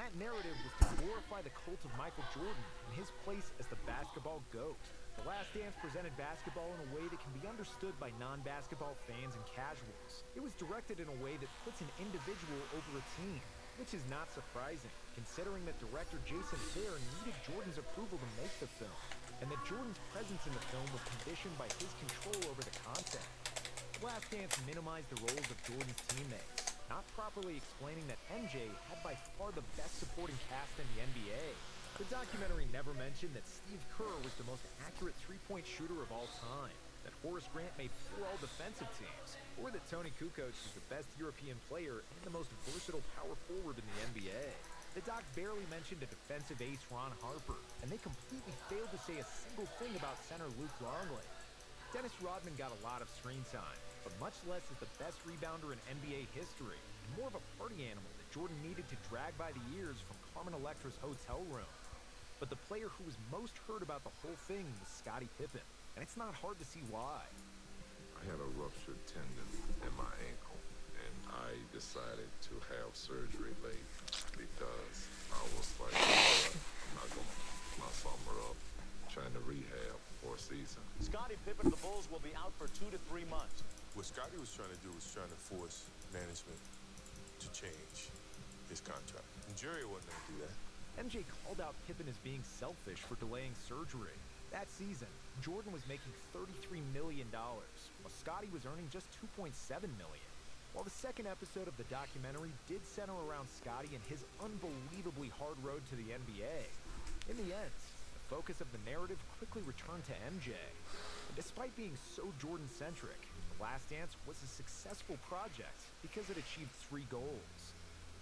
that narrative was to glorify the cult of Michael Jordan and his place as the basketball GOAT. The Last Dance presented basketball in a way that can be understood by non-basketball fans and casuals. It was directed in a way that puts an individual over a team, which is not surprising, considering that director Jason Hare needed Jordan's approval to make the film, and that Jordan's presence in the film was conditioned by his control over the content. The Last Dance minimized the roles of Jordan's teammates, not properly explaining that MJ had by far the best supporting cast in the NBA. The documentary never mentioned that Steve Kerr was the most accurate three-point shooter of all time, that Horace Grant made 4 all-defensive teams, or that Tony Kukoc was the best European player and the most versatile power forward in the NBA. The doc barely mentioned a defensive ace Ron Harper, and they completely failed to say a single thing about center Luke Longley. Dennis Rodman got a lot of screen time, but much less as the best rebounder in NBA history, and more of a party animal that Jordan needed to drag by the ears from Carmen Electra's hotel room. But the player who was most heard about the whole thing was Scottie Pippen, and it's not hard to see why. I had a ruptured tendon in my ankle, and I decided to have surgery late because I was like, I'm not gonna my summer up trying to rehab for a season. Scottie Pippen of the Bulls will be out for 2 to 3 months. What Scottie was trying to do was trying to force management to change his contract. And Jerry wasn't going to do that. MJ called out Pippen as being selfish for delaying surgery. That season, Jordan was making $33 million, while Scottie was earning just $2.7 million. While the second episode of the documentary did center around Scottie and his unbelievably hard road to the NBA, in the end, the focus of the narrative quickly returned to MJ. And despite being so Jordan-centric, The Last Dance was a successful project because it achieved 3 goals.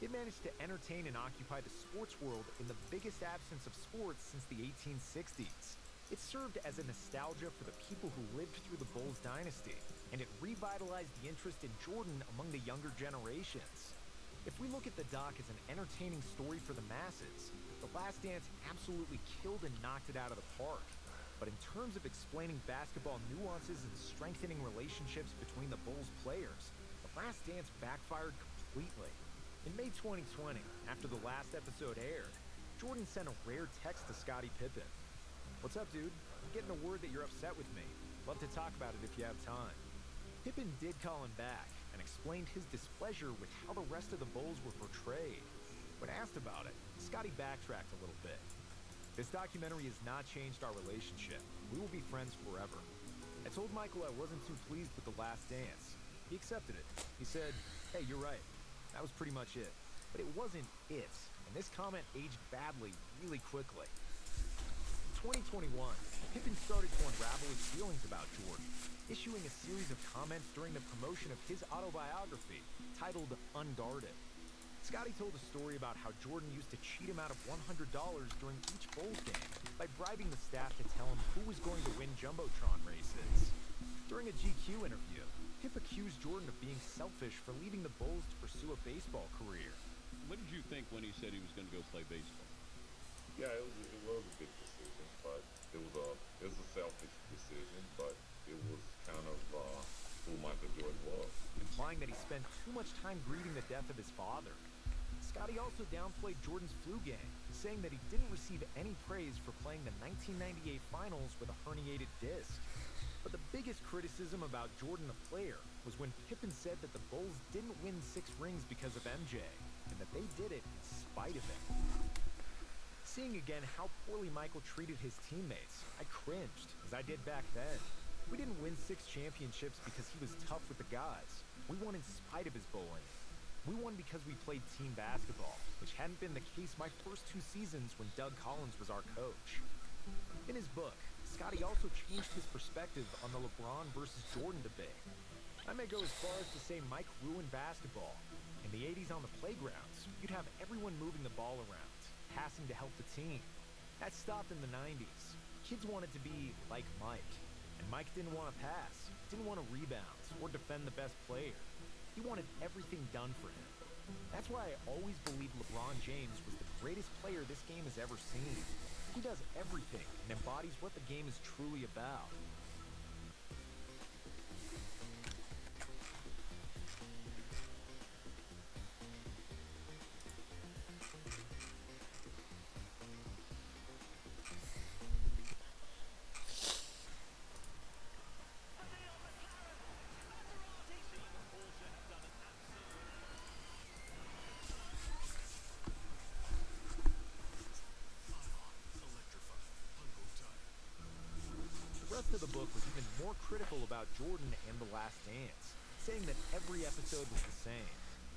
It managed to entertain and occupy the sports world in the biggest absence of sports since the 1860s. It served as a nostalgia for the people who lived through the Bulls dynasty, and it revitalized the interest in Jordan among the younger generations. If we look at the doc as an entertaining story for the masses, The Last Dance absolutely killed and knocked it out of the park. But in terms of explaining basketball nuances and strengthening relationships between the Bulls players, The Last Dance backfired completely. In May 2020, after the last episode aired, Jordan sent a rare text to Scottie Pippen. "What's up, dude? I'm getting a word that you're upset with me. Love to talk about it if you have time." Pippen did call him back and explained his displeasure with how the rest of the Bulls were portrayed. When asked about it, Scottie backtracked a little bit. "This documentary has not changed our relationship. We will be friends forever. I told Michael I wasn't too pleased with The Last Dance. He accepted it. He said, 'Hey, you're right.' That was pretty much it. But it wasn't it, and this comment aged badly really quickly." In 2021, Pippen started to unravel his feelings about Jordan, issuing a series of comments during the promotion of his autobiography, titled Unguarded. Scottie told a story about how Jordan used to cheat him out of $100 during each Bulls game by bribing the staff to tell him who was going to win Jumbotron races. During a GQ interview, Pip accused Jordan of being selfish for leaving the Bulls to pursue a baseball career. What did you think when he said he was going to go play baseball? Yeah, it was a big decision, but it was a selfish decision, but it was kind of who Michael Jordan was. Implying that he spent too much time grieving the death of his father. Scottie also downplayed Jordan's flu game, saying that he didn't receive any praise for playing the 1998 finals with a herniated disc. But the biggest criticism about Jordan the player was when Pippen said that the Bulls didn't win 6 rings because of MJ, and that they did it in spite of him. Seeing again how poorly Michael treated his teammates, I cringed, as I did back then. We didn't win 6 championships because he was tough with the guys. We won in spite of his bullying. We won because we played team basketball, which hadn't been the case my first 2 seasons when Doug Collins was our coach. In his book, Scottie also changed his perspective on the LeBron versus Jordan debate. I may go as far as to say Mike ruined basketball. In the 80s on the playgrounds, you'd have everyone moving the ball around, passing to help the team. That stopped in the 90s. Kids wanted to be like Mike, and Mike didn't want to pass, didn't want to rebound, or defend the best player. He wanted everything done for him. That's why I always believed LeBron James was the greatest player this game has ever seen. He does everything and embodies what the game is truly about. critical about Jordan and The Last Dance, saying that every episode was the same.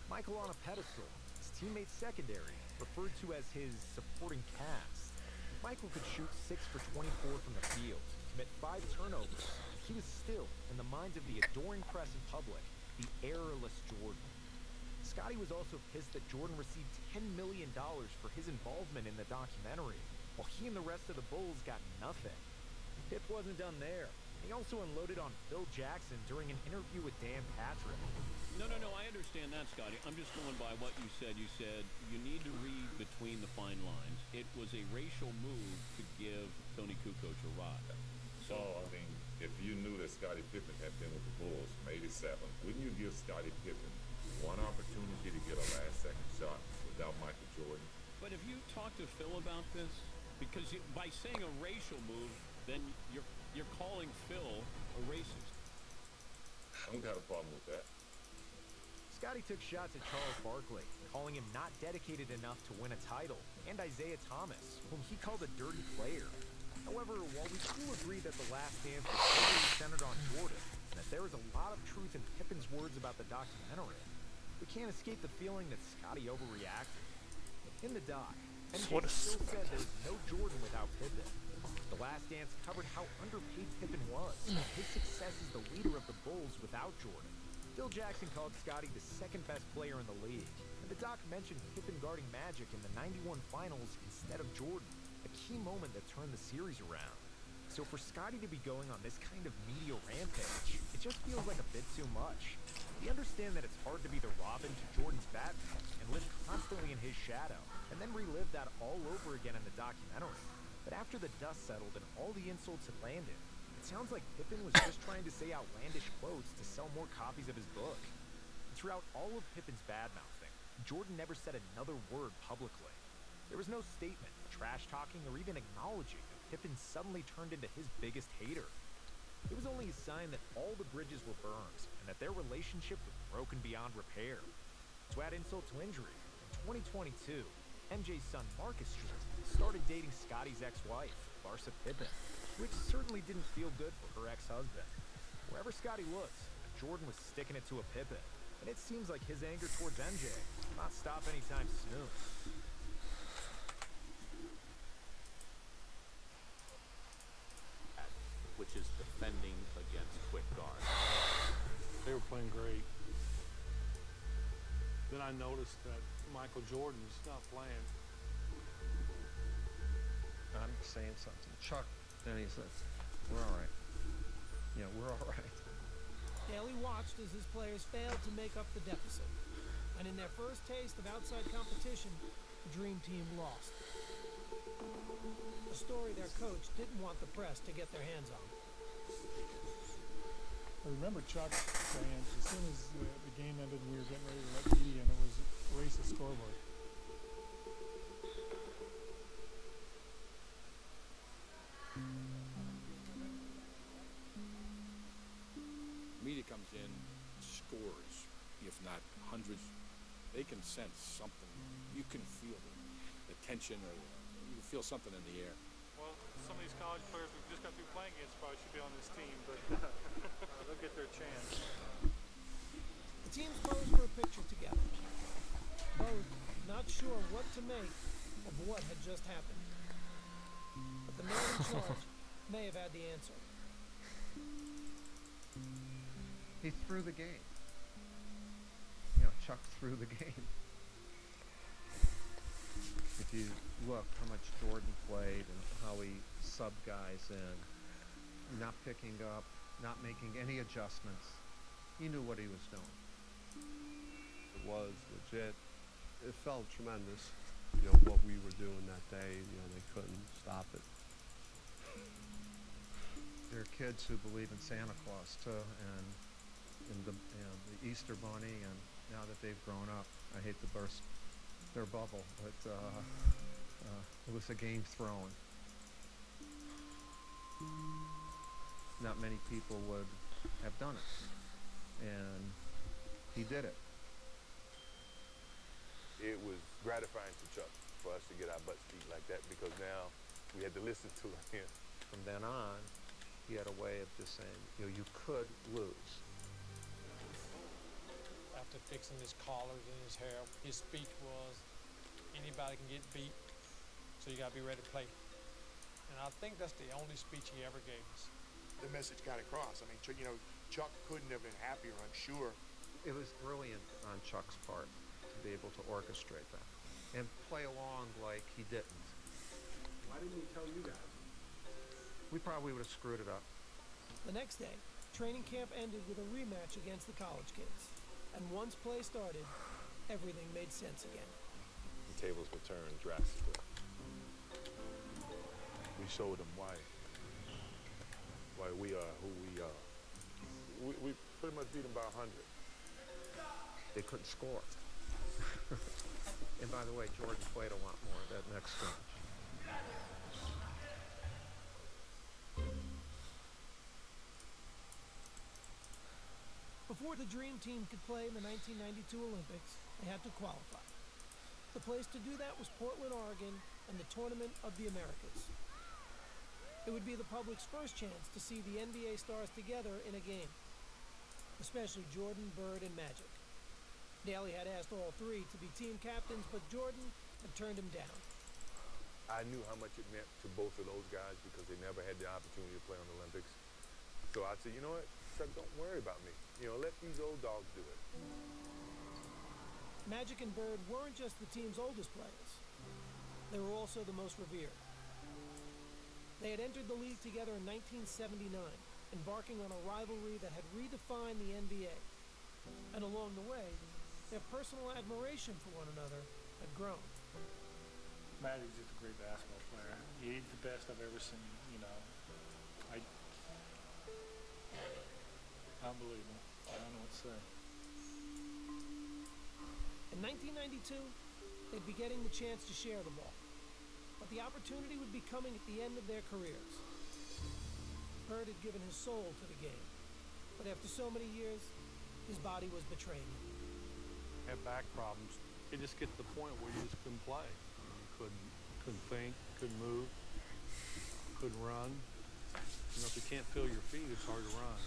Michael on a pedestal, his teammates secondary, referred to as his supporting cast. Michael could shoot 6 for 24 from the field, commit 5 turnovers. He was still, in the minds of the adoring press and public, the errorless Jordan. Scotty was also pissed that Jordan received $10 million for his involvement in the documentary, while he and the rest of the Bulls got nothing. Pip wasn't done there. He also unloaded on Phil Jackson during an interview with Dan Patrick. No, I understand that, Scotty. I'm just going by what you said. You said you need to read between the fine lines. It was a racial move to give Tony Kukoc a ride. So, I mean, if you knew that Scottie Pippen had been with the Bulls from '87, wouldn't you give Scottie Pippen one opportunity to get a last-second shot without Michael Jordan? But have you talked to Phil about this? Because by saying a racial move, then you're calling Phil a racist. I don't got a problem with that. Scotty took shots at Charles Barkley, calling him not dedicated enough to win a title, and Isaiah Thomas, whom he called a dirty player. However, while we do agree that The Last Dance was heavily centered on Jordan, and that there is a lot of truth in Pippen's words about the documentary, we can't escape the feeling that Scotty overreacted. In the doc, MJ still said there was no Jordan without Pippen. The Last Dance covered how underpaid Pippen was, and his success as the leader of the Bulls without Jordan. Phil Jackson called Scotty the second-best player in the league, and the doc mentioned Pippen guarding Magic in the '91 finals instead of Jordan, a key moment that turned the series around. So for Scotty to be going on this kind of media rampage, it just feels like a bit too much. We understand that it's hard to be the Robin to Jordan's Batman and live constantly in his shadow, and then relive that all over again in the documentary. But after the dust settled and all the insults had landed, it sounds like Pippen was just trying to say outlandish quotes to sell more copies of his book. And throughout all of Pippen's bad-mouthing, Jordan never said another word publicly. There was no statement, trash-talking, or even acknowledging that Pippen suddenly turned into his biggest hater. It was only a sign that all the bridges were burned, and that their relationship was broken beyond repair. To add insult to injury, in 2022, MJ's son Marcus Jordan started dating Scotty's ex-wife, Larsa Pippen, which certainly didn't feel good for her ex-husband. Wherever Scotty looked, Jordan was sticking it to a Pippen, and it seems like his anger towards MJ will not stop anytime soon. Which is defending against quick guards. They were playing great. Then I noticed that Michael Jordan's not playing. I'm saying something. Chuck, then he says, we're all right. Yeah, we're all right. Daly watched as his players failed to make up the deficit. And in their first taste of outside competition, the Dream Team lost. A story their coach didn't want the press to get their hands on. I remember Chuck saying as soon as the game ended, we were getting ready to let media in. It was race the scoreboard. Media comes in, scores, if not hundreds. They can sense something. You can feel the tension, or you can feel something in the air. Well, some of these college players we've just got through playing against probably should be on this team, but they'll get their chance. The teams posed for a picture together. Both not sure what to make of what had just happened. But the man in charge may have had the answer. He threw the game. You know, Chuck threw the game. If you look how much Jordan played and how he subbed guys in, not picking up, not making any adjustments, he knew what he was doing. It was legit. It felt tremendous, you know, what we were doing that day. You know, they couldn't stop it. There are kids who believe in Santa Claus too, and the Easter Bunny, and now that they've grown up, I hate to burst their bubble, but it was a game thrown. Not many people would have done it, and he did it. It was gratifying to Chuck for us to get our butts beat like that, because now we had to listen to him. From then on, he had a way of just saying, you could lose. After fixing his collars and his hair, his speech was, anybody can get beat, so you got to be ready to play. And I think that's the only speech he ever gave us. The message got across. I mean, Chuck couldn't have been happier, I'm sure. It was brilliant on Chuck's part to be able to orchestrate that and play along like he didn't. Why didn't he tell you guys? We probably would have screwed it up. The next day, training camp ended with a rematch against the college kids. And once play started, everything made sense again. The tables were turned drastically. We showed them why we are who we are. We pretty much beat them by 100. They couldn't score. And by the way, Jordan played a lot more that next scrimmage. Before the Dream Team could play in the 1992 Olympics, they had to qualify. The place to do that was Portland, Oregon, and the Tournament of the Americas. It would be the public's first chance to see the NBA stars together in a game, especially Jordan, Bird, and Magic. Daly had asked all three to be team captains, but Jordan had turned him down. I knew how much it meant to both of those guys because they never had the opportunity to play on the Olympics. So I said, you know what, Chuck, don't worry about me. Let these old dogs do it. Magic and Bird weren't just the team's oldest players. They were also the most revered. They had entered the league together in 1979, embarking on a rivalry that had redefined the NBA. And along the way, their personal admiration for one another had grown. Magic's just a great basketball player. He's the best I've ever seen, Unbelievable. I don't know what to say. In 1992, they'd be getting the chance to share the ball. But the opportunity would be coming at the end of their careers. Bird had given his soul to the game. But after so many years, his body was betraying him. Had back problems. It just gets to the point where you just couldn't play. You couldn't think, couldn't move, couldn't run. If you can't feel your feet, it's hard to run.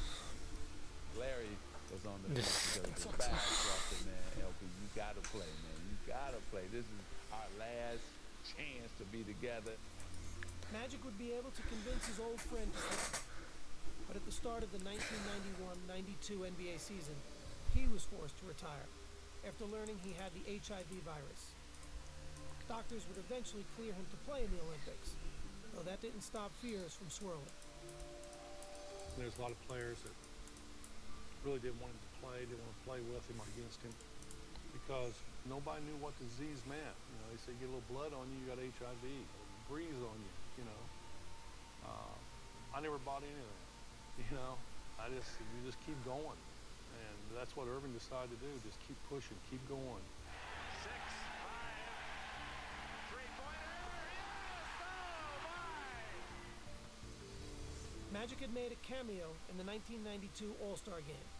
Larry was on the bench because of his back. So I said, man, LB, you gotta play, man. You gotta play. This is our last chance to be together. Magic would be able to convince his old friend to play. But at the start of the 1991-92 NBA season, he was forced to retire after learning he had the HIV virus. Doctors would eventually clear him to play in the Olympics, though that didn't stop fears from swirling. There's a lot of players that really didn't want him to play, didn't want to play with him or against him, because nobody knew what the disease meant. They said, you get a little blood on you, you got HIV, or breeze on you, I never bought any of that, you just keep going. And that's what Irving decided to do, just keep pushing, keep going. 6-5 three-pointer. Magic had made a cameo in the 1992 All-Star Game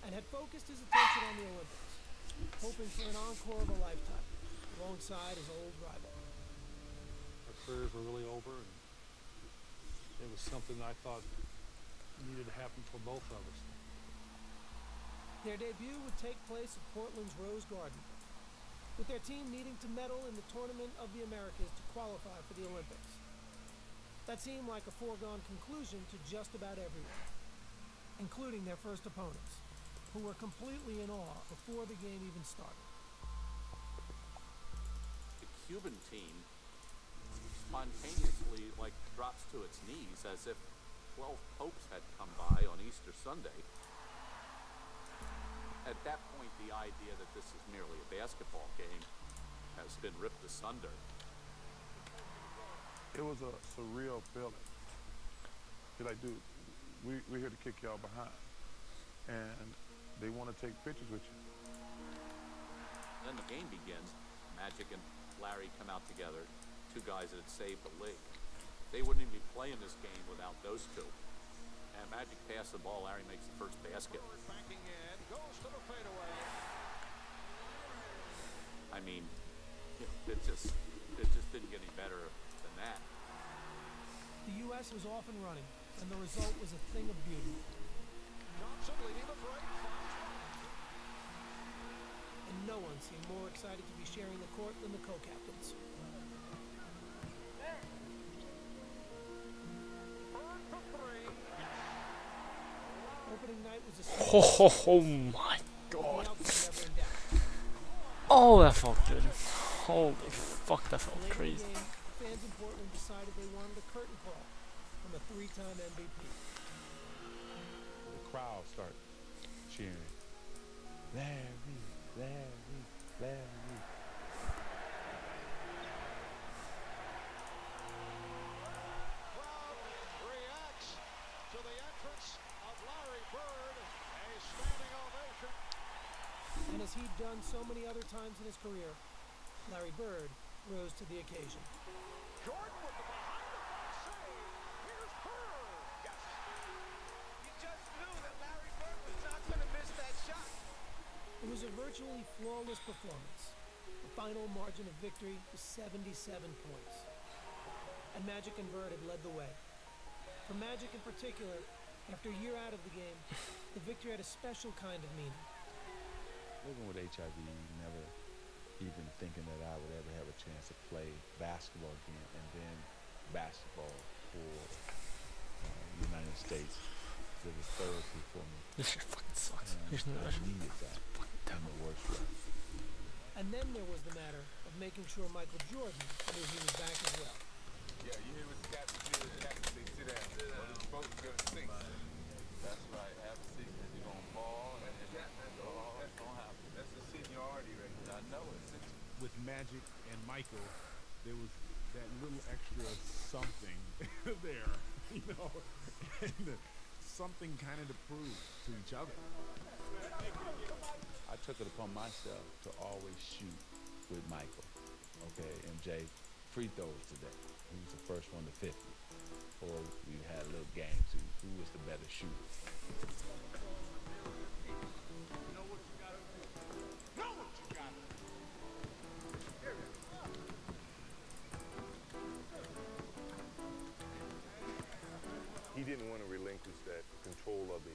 and had focused his attention on the Olympics, hoping for an encore of a lifetime alongside his old rival. Our careers were really over, and it was something I thought needed to happen for both of us. Their debut would take place at Portland's Rose Garden, with their team needing to medal in the Tournament of the Americas to qualify for the Olympics. That seemed like a foregone conclusion to just about everyone, including their first opponents, who were completely in awe before the game even started. The Cuban team spontaneously drops to its knees as if 12 popes had come by on Easter Sunday. At that point, the idea that this is merely a basketball game has been ripped asunder. It was a surreal feeling. You're like, dude, we're here to kick y'all behind. And they want to take pictures with you. Then the game begins. Magic and Larry come out together, two guys that had saved the league. They wouldn't even be playing this game without those two. And Magic passed the ball. Larry makes the first basket. Backing in, goes to the fadeaway. I mean, it just didn't get any better than that. The U.S. was off and running, and the result was a thing of beauty. Johnson leading the break. And no one seemed more excited to be sharing the court than the co-captains. Opening night was a Oh my god. Oh, that felt good. Holy fuck, that felt Later in the crazy. game, fans in Portland decided they wanted a curtain call from a three-time MVP. The crowd start cheering. Larry, Larry, Larry. Crowd reacts to the entrance of Larry Bird. A standing ovation. And as he'd done so many other times in his career, Larry Bird rose to the occasion. Jordan with the behind-the-back save. Here's Bird. Yes. You just knew that Larry Bird was not going to miss that shot. It was a virtually flawless performance. The final margin of victory was 77 points. And Magic and Bird had led the way. For Magic in particular, after a year out of the game, the victory had a special kind of meaning. Living with HIV, never even thinking that I would ever have a chance to play basketball again, and then basketball for the United States. It was therapy for me. This shit fucking sucks. And I needed that in the worst way. And then there was the matter of making sure Michael Jordan knew he was back as well. Yeah, you hear what the captain said? The captain said, sit down. Well, this boat is going to sink. That's right. Have a seat because you're going to fall and it's going to happen. That's the seniority right there. I know it. With Magic and Michael, there was that little extra something there, you know, and something kind of to prove to each other. I took it upon myself to always shoot with Michael. Okay, MJ, free throws today. Who was the first one to 50? Or we had little games. Who was the better shooter? Know what you got to do. Know what you got to do. He didn't want to relinquish that control of the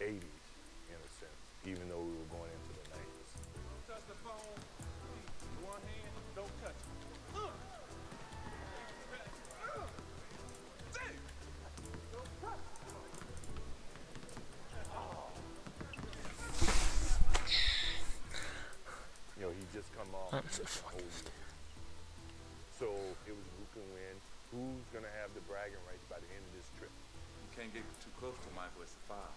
80s, in a sense, even though we were going into the 90s. Don't touch the phone. One hand, don't touch it. You know, he just come off I'm so just a whole year. So it was who can win, who's gonna have the bragging rights by the end of this trip. You can't get too close to Michael. It's a foul.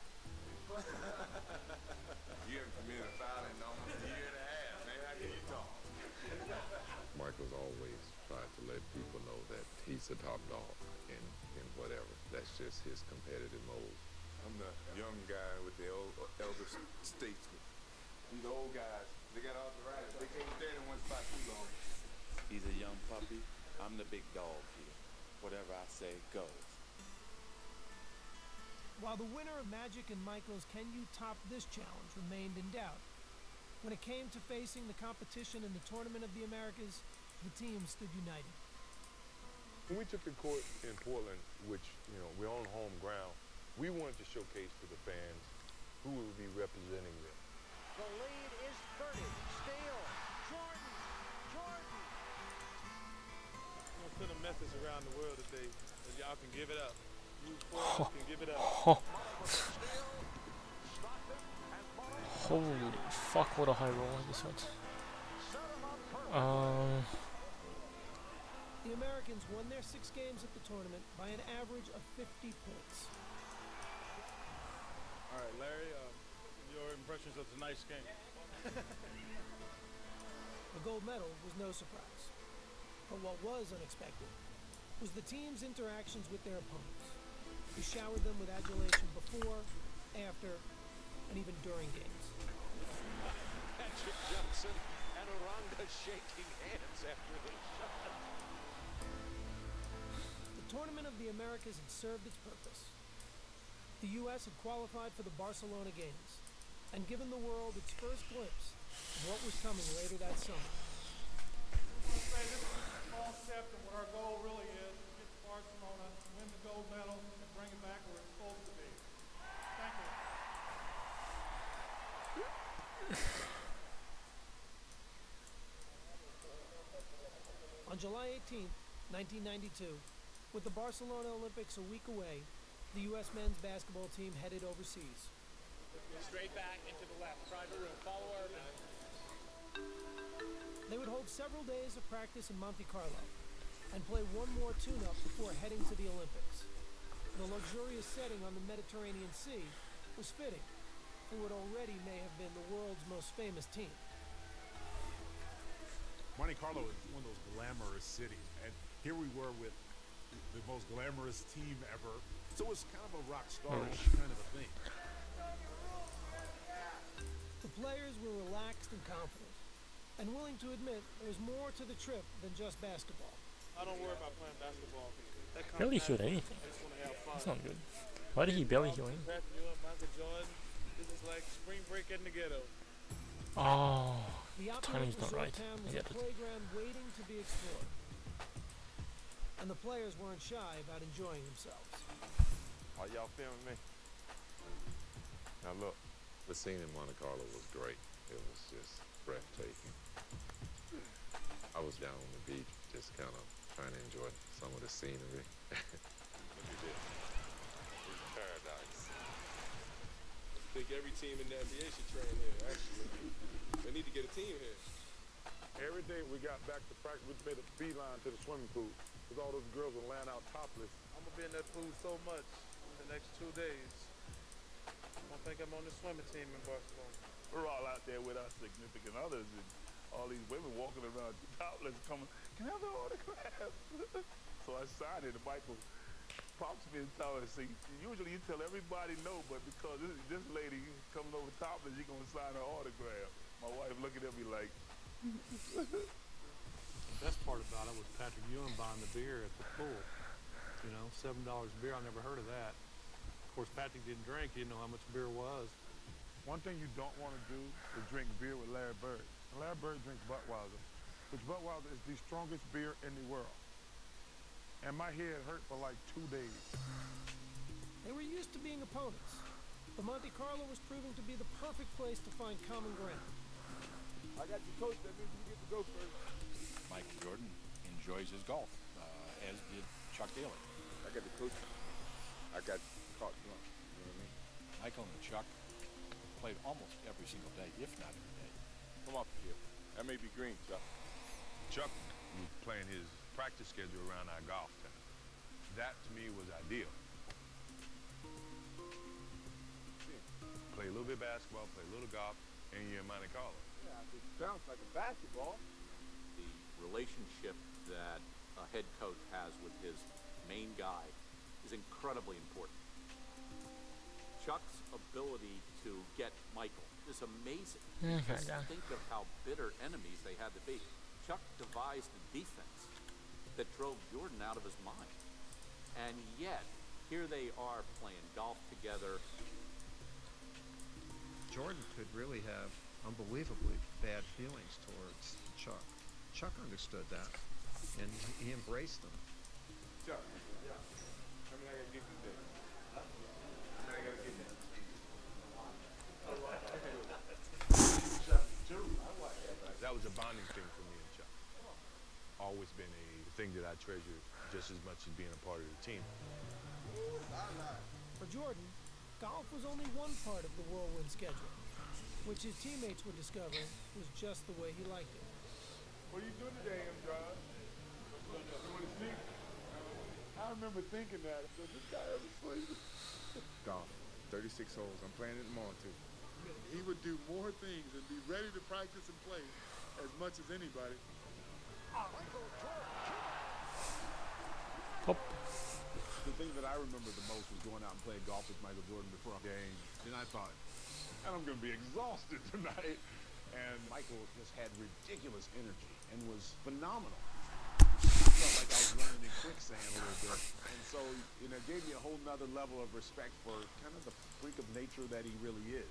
You haven't committed a foul in almost a year and a half, man. How can you talk? Michael's always tried to let people know that he's the top dog in whatever. That's just his competitive mode. I'm the young guy with the elder statesman. These old guys, they got arthritis. They can't stand in one spot too long. He's a young puppy. I'm the big dog here. Whatever I say goes. While the winner of Magic and Michael's Can You Top This challenge remained in doubt, when it came to facing the competition in the Tournament of the Americas, the team stood united. When we took the court in Portland, which, you know, we're on home ground, we wanted to showcase to the fans who would be representing them. The lead is 30. Steele. Jordan. Jordan. I'm going to send a message around the world today that y'all can give it up. You foreigners can give it up. Holy fuck, what a high roll I just had. The Americans won their 6 games at the tournament by an average of 50 points. All right, Larry, your impressions of tonight's game? The gold medal was no surprise. But what was unexpected was the team's interactions with their opponents. He showered them with adulation before, after, and even during games. Patrick Johnson and Aranda shaking hands after this shot. The Tournament of the Americas had served its purpose. The U.S. had qualified for the Barcelona Games and given the world its first glimpse of what was coming later that summer. I'll say this is a small step to what our goal really is, to get to Barcelona, win the gold medal, and On July 18th, 1992, with the Barcelona Olympics a week away, the U.S. men's basketball team headed overseas. Straight back into the left. Private room. Follow Urban. They would hold several days of practice in Monte Carlo and play one more tune-up before heading to the Olympics. The luxurious setting on the Mediterranean Sea was fitting for what already may have been the world's most famous team. Monte Carlo is one of those glamorous cities, and here we were with the most glamorous team ever. So it's kind of a rock star-ish kind of a thing. The players were relaxed and confident, and willing to admit there was more to the trip than just basketball. I don't worry about playing basketball. That comes Barely healed naturally. anything. I just want to have fun. That's not good. Why did he barely heal anything? Patrick Ewing, Michael Jordan. This is like spring break in the ghetto. Oh, The timing's not opulent right. resort town I was a get it. playground waiting to be explored. And the players weren't shy about enjoying themselves. Are y'all filming me? Now look, the scene in Monte Carlo was great. It was just breathtaking. I was down on the beach, just kind of trying to enjoy some of the scenery. Look at this. It's paradise. I think every team in the NBA should train here, actually. They need to get a team here. Every day we got back to practice, we made a beeline to the swimming pool. Because all those girls were laying out topless. I'm going to be in that pool so much in the next 2 days. I think I'm on the swimming team in Barcelona. We're all out there with our significant others and all these women walking around topless coming, can I have an autograph? So I signed it and Michael pops me and tells us, see, usually you tell everybody no, but because this lady coming over topless, you're going to sign her autograph. My wife looking at me like... The best part about it was Patrick Ewing buying the beer at the pool. You know, $7 a beer, I never heard of that. Of course, Patrick didn't drink, he didn't know how much beer was. One thing you don't want to do is drink beer with Larry Bird. And Larry Bird drinks Budweiser, which Budweiser is the strongest beer in the world. And my head hurt for like 2 days. They were used to being opponents, but Monte Carlo was proving to be the perfect place to find common ground. I got your coach, that means you get to go first. Mike Jordan enjoys his golf, as did Chuck Daly. I got the coach. I got caught drunk. You know what I mean? Michael and Chuck played almost every single day, if not every day. Come off here. That may be green, Chuck. Chuck was playing his practice schedule around our golf time. That to me was ideal. Play a little bit of basketball, play a little golf, and you're in Monte Carlo. Yeah, it sounds like a basketball. The relationship that a head coach has with his main guy is incredibly important. Chuck's ability to get Michael is amazing. Just think of how bitter enemies they had to be. Chuck devised the defense that drove Jordan out of his mind. And yet, here they are playing golf together. Jordan could really have unbelievably bad feelings towards Chuck. Chuck understood that, and he embraced them. Chuck, yeah. How many I gotta get you today? How many I gotta get you? 72. That was a bonding thing for me and Chuck. Always been a thing that I treasure just as much as being a part of the team. For Jordan, golf was only one part of the whirlwind schedule, which his teammates would discover was just the way he liked it. What are you doing today, M-Drive? You want to see? I remember thinking that. Does this guy ever sleep? Golf, 36 holes. I'm playing it tomorrow too. He would do more things and be ready to practice and play as much as anybody. The thing that I remember the most was going out and playing golf with Michael Jordan before a game. And I thought, and I'm going to be exhausted tonight. And Michael just had ridiculous energy and was phenomenal. I felt like I was running in quicksand a little bit. And so, you know, it gave me a whole nother level of respect for kind of the freak of nature that he really is.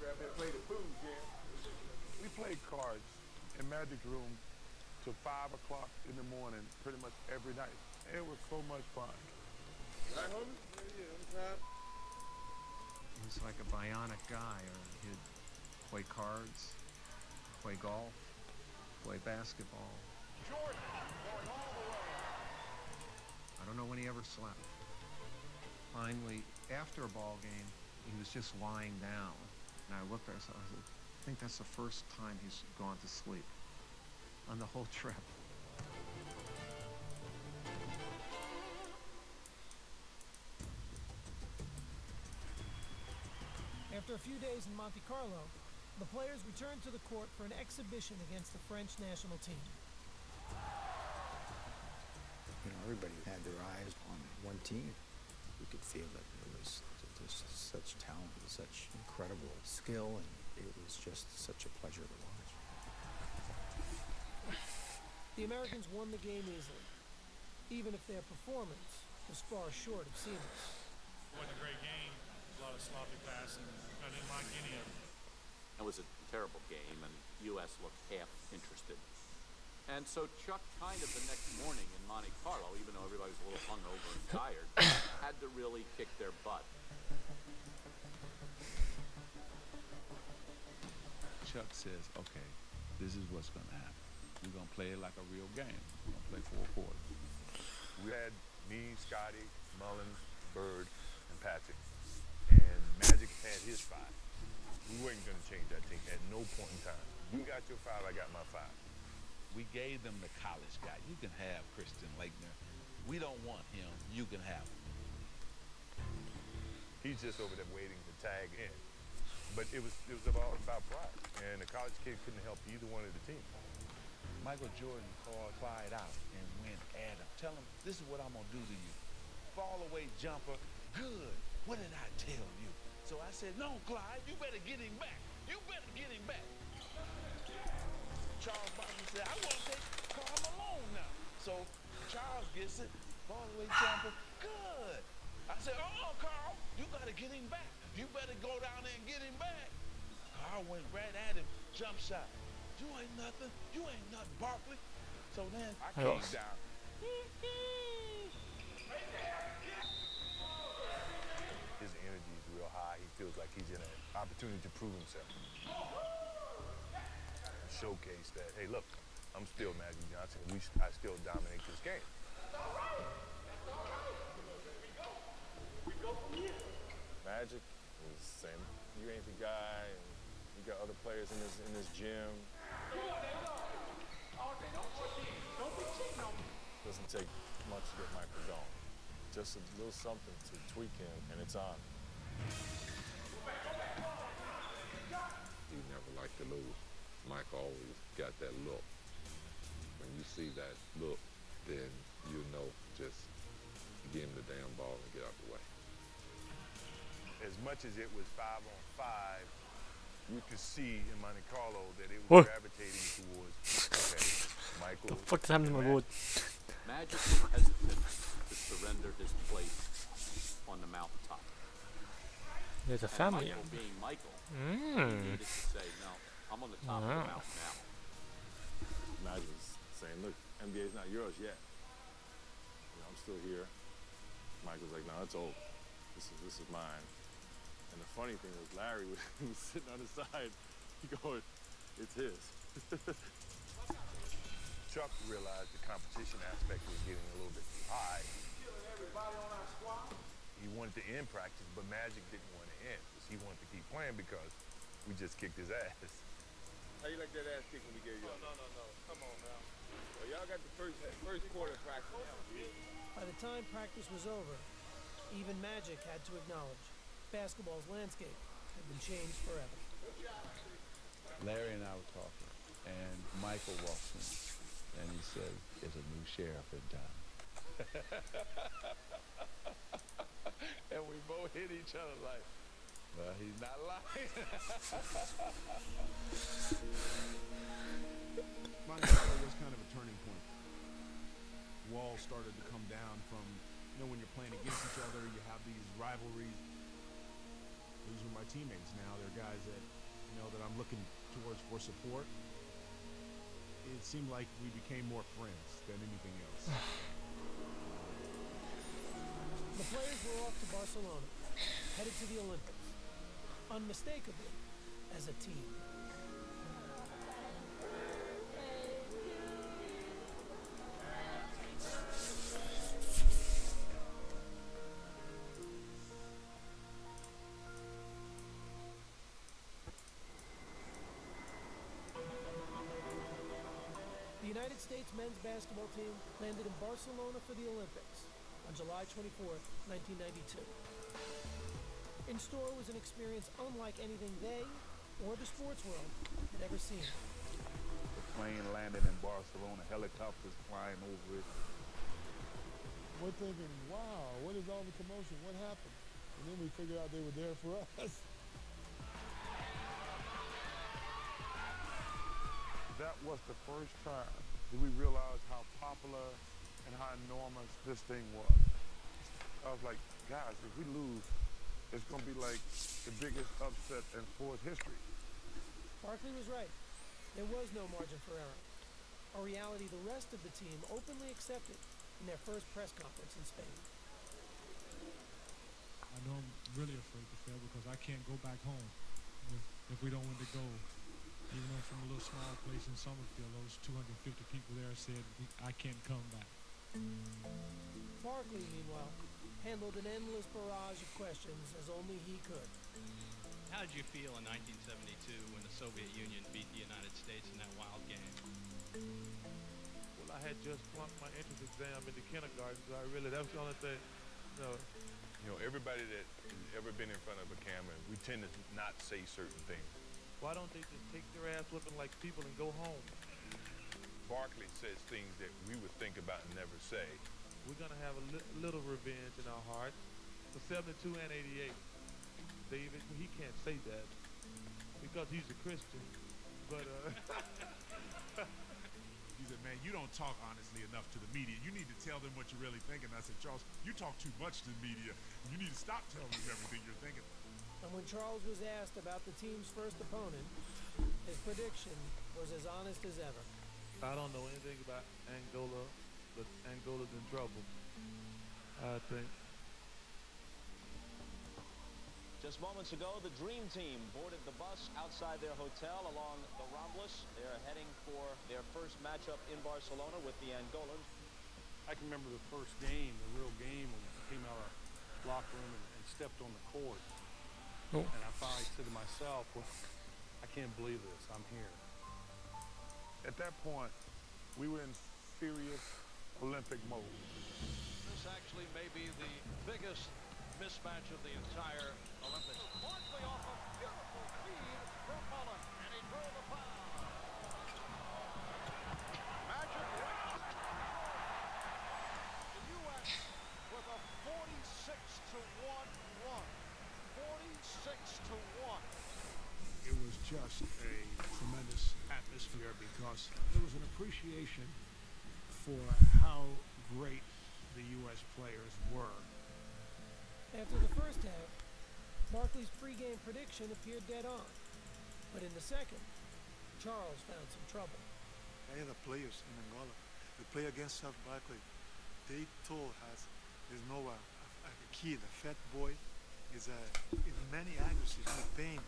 Grab that plate of food, Jim. We played cards in Magic's room till 5 o'clock in the morning pretty much every night. It was so much fun. Right, homie? Yeah, I'm tired. He was like a bionic guy, or he'd play cards, play golf, play basketball, Jordan going all the way. I don't know when he ever slept. Finally, after a ball game, he was just lying down. And I looked at him, I said, I think that's the first time he's gone to sleep on the whole trip. After a few days in Monte Carlo, the players returned to the court for an exhibition against the French national team. You know, everybody had their eyes on one team. You could feel it. It was just such talent, such incredible skill, and it was just such a pleasure to watch. The Americans won the game easily, even if their performance was far short of seamless. It wasn't a great game. A lot of sloppy passing. I didn't like any of it. It was a terrible game, and U.S. looked half interested. And so Chuck kind of the next morning in Monte Carlo, even though everybody was a little hungover and tired, had to really kick their butt. Chuck says, okay, this is what's going to happen. We're going to play it like a real game. We're going to play 4 quarters. We had me, Scotty, Mullins, Bird, and Patrick. And Magic had his 5. We weren't going to change that thing at no point in time. You got your 5, I got my 5. We gave them the college guy. You can have Christian Laettner. We don't want him. You can have him. He's just over there waiting to tag in. But it was all about pride. And the college kid couldn't help either one of the teams. Michael Jordan called Clyde out and went at him. Tell him, this is what I'm going to do to you. Fall away jumper. Good. What did I tell you? So I said, no, Clyde, you better get him back. You better get him back. Charles Barkley said, I want to take Karl Malone now. So Charles gets it. Fall away jumper. Good. I said, Carl, you got to get him back. You better go down there and get him back. Carl went right at him. Jump shot. You ain't nothing. You ain't nothing, Barkley. So then I came down. His energy is real high. He feels like he's in an opportunity to prove himself. Showcase that, hey, look, I'm still Magic Johnson. I still dominate this game. Magic is the same. You ain't the guy, and you got other players in this gym. Doesn't take much to get Michael going. Just a little something to tweak him, and it's on. He never liked to lose. Mike always got that look. When you see that look, then you know just give him the damn ball and get out the way. As much as it was 5-on-5, you could see in Monte Carlo that it was gravitating towards, okay, Michael. The fuck is happening to my board? Magic was hesitant to surrender his place on the mountaintop. There's a family. Michael being Michael, he needed to say, no, I'm on the top of the mountain now. Magic's saying, look, NBA's not yours yet. You know, I'm still here. Michael's like, no, it's over. This is mine. And the funny thing was Larry was sitting on the side, going, it's his. Chuck realized the competition aspect was getting a little bit too high. He wanted to end practice, but Magic didn't want to end. He wanted to keep playing because we just kicked his ass. How you like that ass kick when we gave you? No. Come on now. Well, y'all got the first quarter practice now. By the time practice was over, even Magic had to acknowledge basketball's landscape had been changed forever. Larry and I were talking, and Michael walks in, and he says, there's a new sheriff in town. And we both hit each other like, well, he's not lying. Monte Carlo was kind of a turning point. Walls started to come down from, when you're playing against each other, you have these rivalries. These are my teammates now. They're guys that, that I'm looking towards for support. It seemed like we became more friends than anything else. The players were off to Barcelona, headed to the Olympics, unmistakably as a team. United States men's basketball team landed in Barcelona for the Olympics on July 24th, 1992. In store was an experience unlike anything they or the sports world had ever seen. The plane landed in Barcelona, helicopters flying over it. We're thinking, wow, what is all the commotion? What happened? And then we figured out they were there for us. That was the first time that we realized how popular and how enormous this thing was. I was like, guys, if we lose, it's going to be like the biggest upset in sports history. Barkley was right. There was no margin for error. A reality the rest of the team openly accepted in their first press conference in Spain. I know I'm really afraid to fail because I can't go back home if we don't win the gold. Even though from a little small place in Summerfield, those 250 people there said, I can't come back. Barkley, meanwhile, handled an endless barrage of questions as only he could. How did you feel in 1972 when the Soviet Union beat the United States in that wild game? Well, I had just flunked my entrance exam into kindergarten, so that was the only thing, You know, everybody that has ever been in front of a camera, we tend to not say certain things. Why don't they just take their ass whipping like people and go home? Barkley says things that we would think about and never say. We're going to have a little revenge in our hearts for 72 and 88. David, he can't say that because he's a Christian, but He said, man, you don't talk honestly enough to the media. You need to tell them what you're really thinking. I said, Charles, you talk too much to the media. You need to stop telling them everything you're thinking. And when Charles was asked about the team's first opponent, his prediction was as honest as ever. I don't know anything about Angola, but Angola's in trouble, I think. Just moments ago, the Dream Team boarded the bus outside their hotel along the Ramblas. They're heading for their first matchup in Barcelona with the Angolans. I can remember the first game, the real game, when we came out of our locker room and stepped on the court. Oh. And I finally said to myself, well, I can't believe this. I'm here. At that point, we were in serious Olympic mode. This actually may be the biggest mismatch of the entire Olympics. Barkley off a beautiful feed from Mullen, and he drew the foul. Magic right. The U.S. with a 46-1 run. 46-1. It was just a tremendous atmosphere because there was an appreciation for how great the U.S. players were. After the first half, Barkley's pregame prediction appeared dead on. But in the second, Charles found some trouble. Many of the players in Angola, they play against South Barkley. They told us there's no a kid, a fat boy, is many accuracies, no pain.